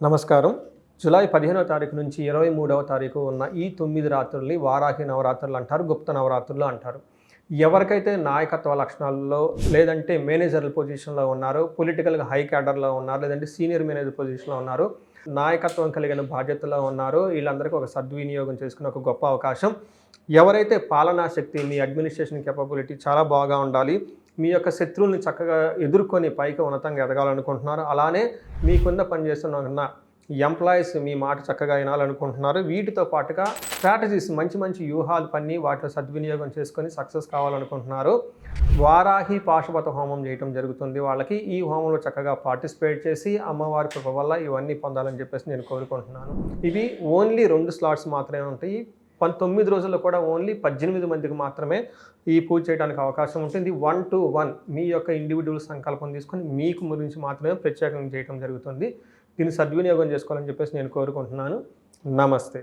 నమస్కారం. జూలై 15వ తారీఖు నుంచి 23వ తారీఖు ఉన్న ఈ 9 రాత్రుల్ని వారాహి నవరాత్రులు అంటారు. గుప్త నవరాత్రులు అంటారు. ఎవరికైతే నాయకత్వ లక్షణాల్లో లేదంటే మేనేజర్ల పొజిషన్‌లో ఉన్నారో, పొలిటికల్‌గా హై క్యాడర్‌లో ఉన్నారు, లేదంటే సీనియర్ మేనేజర్ పొజిషన్‌లో ఉన్నారు, నాయకత్వం కలిగిన బాధ్యతలో ఉన్నారో వీళ్ళందరికీ ఒక సద్వినియోగం చేసుకునే ఒక గొప్ప అవకాశం. ఎవరైతే పాలనా శక్తి, మీ అడ్మినిస్ట్రేషన్ కేపబిలిటీ చాలా బాగా ఉండాలి, మీ యొక్క శత్రువుల్ని చక్కగా ఎదుర్కొని పైకి ఉన్నతంగా ఎదగాలనుకుంటున్నారు, అలానే మీకున్న పనిచేస్తున్న ఎంప్లాయీస్ మీ మాట చక్కగా వినాలనుకుంటున్నారు, వీటితో పాటుగా స్ట్రాటజీస్ మంచి మంచి వ్యూహాలు పన్ని వాటిలో సద్వినియోగం చేసుకొని సక్సెస్ కావాలనుకుంటున్నారు, వారాహి పాశుపత హోమం చేయటం జరుగుతుంది. వాళ్ళకి ఈ హోమంలో చక్కగా పార్టిసిపేట్ చేసి అమ్మవారి కృప వల్ల ఇవన్నీ పొందాలని చెప్పేసి నేను కోరుకుంటున్నాను. ఇవి ఓన్లీ 2 స్లాట్స్ మాత్రమే ఉంటాయి. 9 రోజుల్లో కూడా ఓన్లీ 18 మందికి మాత్రమే ఈ పూజ చేయడానికి అవకాశం ఉంటుంది. 1 to 1 మీ యొక్క ఇండివిడ్యువల్ సంకల్పం తీసుకొని మీకు గురించి మాత్రమే ప్రత్యేకంగా చేయడం జరుగుతుంది. దీన్ని సద్వినియోగం చేసుకోవాలని చెప్పేసి నేను కోరుకుంటున్నాను. నమస్తే.